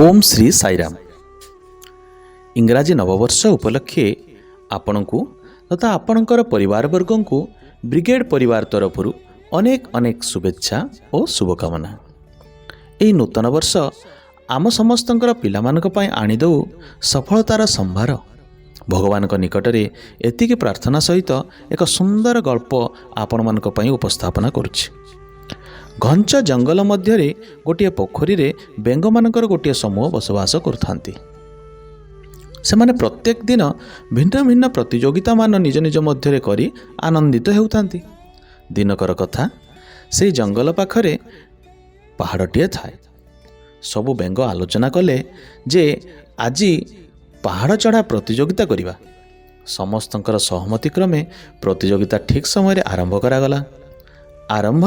ओम श्री साईराम। इंग्राजी नववर्ष उपलक्षे आपणको तथा आपणकर परिवारवर्ग को ब्रिगेड परिवार तरफ अनेक अनेक शुभेच्छा और शुभकामना। यही नूतन वर्ष आम समस्तंकर पिलामानक पई आनिदौ सफलतार संभार। भगवान निकट में एतिकी प्रार्थना सहित एक सुंदर गल्प आपण मानक पई उपस्थापना करुछि। घंच जंगल मध्य गोटे पोखरी रे बेंग मानकर गोटे समूह बसवास करथांती। सेमाने प्रत्येक दिन भिन्न भिन्न प्रतियोगिता मान निज निज मध्य करी आनंदित हेउथांती। दिनकर कथा, से जंगल पाखरे पहाड़टिए थाए। सबु बेंग आलोचना कले जे आजी पहाड़ चढ़ा प्रतियोगिता करिबा। समस्तंकर सहमति क्रमे प्रतियोगिता ठीक समय आरंभ करागला। आरंभ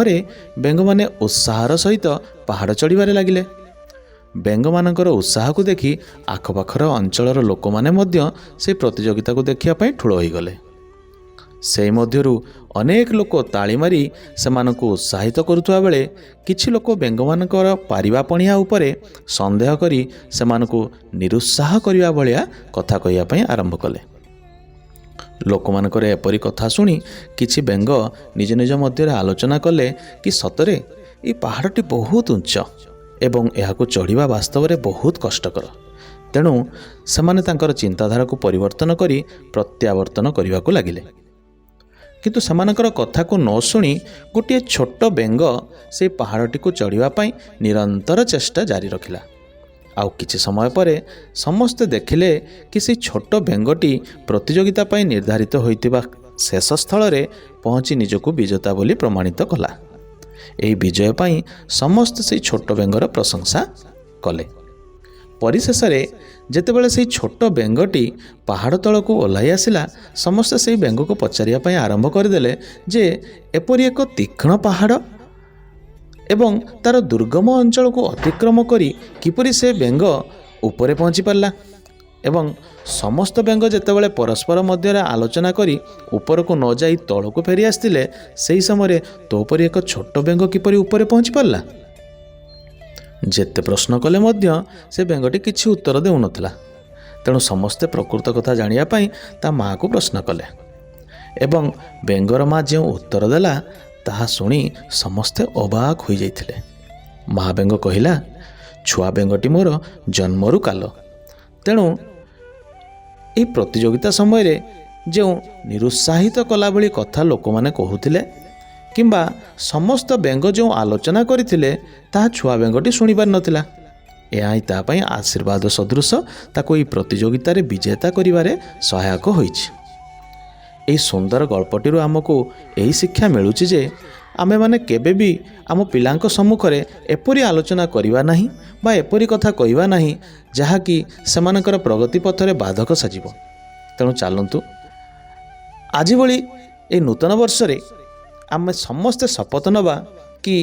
बेंग माने उत्साहर सहित पहाड़ चढ़िबारे लागिले। बेंग मानकर उत्साह को देखि आखपाखर अंचलर लोक माने मध्य से प्रतियोगिता को देखिया पई ठुलो होई गले। से मध्यरु अनेक लोक ताली मारी सेमानकु उत्साहित करुथुवा बेले किछि लोक बेंग मानकर पारिबा पणिया उपरे संदेह करी सेमानकु निरुत्साह करिया भलिया कथा कहिया पई आरंभ कले। लोक मानकर एपरी कथा शुणी किछि बेंग निज निज मध्य आलोचना कले कि सतरे ये पहाड़टी बहुत उच्च एवं यहाकु चढ़िबा वास्तव में बहुत कष्टकर। तेणु सेमाने तांकर चिंताधारा को परिवर्तन करी प्रत्यावर्तन करने को लगिले। किंतु सेमानकर कथा को न शुणी गोटे छोट बेंग से पहाड़टी को चढ़िबा पई निरंतर चेष्टा जारी रखिला। आउ किछि समय परे समस्ते देखिले कि से छोट बेंगटी प्रतियोगिता पई निर्धारित होइतिबा शेष स्थल रे पहुँची निजको विजेता बोली प्रमाणित कला। एही विजय पई समस्त से छोट बेंगर प्रशंसा कले। परिशेष रे जेतेबेले से छोट बेंगटी पहाड़ तल को ओह्लाई आसिला, समस्ते से बेंग को पचारिया पई आरंभ करदेले जे एपरी एक तीक्ष्ण पहाड़ एवं तार दुर्गम अंचल को अतिक्रम करी किपरि से बेंग उपरे पहुँची पारला। एवं समस्त बेंग जेतेबेले परस्पर मध्य आलोचना करी ऊपर को न जाई तल को फेरी आसतिले, सेही समय तोपरी एक छोट बेंग किपरि उपरे पहुँची पारला। जेते प्रश्न कले मध्य से बेंगटी किछि उत्तर देउ नथला। तेणु समस्ते प्रकृत कथा जानिया पई ता माँ को प्रश्न कले एवं बेंगर माँ जो उत्तर देला ताहा शुणी समस्ते अबाक हो जाइथिले। माँ बेंग कहिला, छुआ बेंगटी मोर जन्मरु काल। तेणु ये प्रतियोगिता समय जो निरुत्साहित कला भली कथा लोक माने कहूथिले किंबा समस्त बेंग जो आलोचना करथिले ताहा छुआ बेंगटी शुणी पार नथिला। एहा ही ता पई आशीर्वाद सदृश ताको ई प्रतियोगिता रे विजेता करिवारे सहायक होइछि। एही सुंदर गल्पटी आमको यही शिक्षा मिलूची जे आमे माने केबे भी आम पिलांक सम्मुखरे एपरी आलोचना करिवा नाही बा एपरी कथा कहिवा नाही जहा कि सेमानकर प्रगति पथरे बाधक साजिबो। तेणु चलंतु आज भली ए नूतन वर्ष रे आमे समस्ते शपथ नबा कि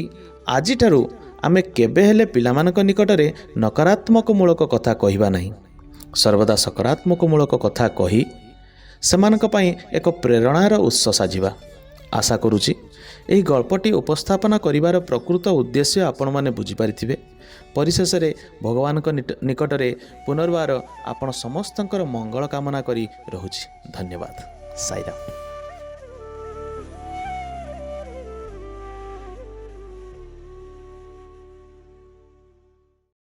आजि ठारू आमे केबे हेले पिलामानक निकटरे नकारात्मक मूलक कथा कहिवा नाही, सर्वदा सकारात्मक मूलक कथा कही सेमानक पई एक प्रेरणार उत्स साजिबा। आशा करुछि एही गल्पटी उपस्थापना करिवार प्रकृत उद्देश्य आपण माने बुझी पारिथिबे। परिशेष रे भगवानक निकटरे पुनर्बार आपण समस्तंकर मंगल कामना करी रहुछि। धन्यवाद। साईराम।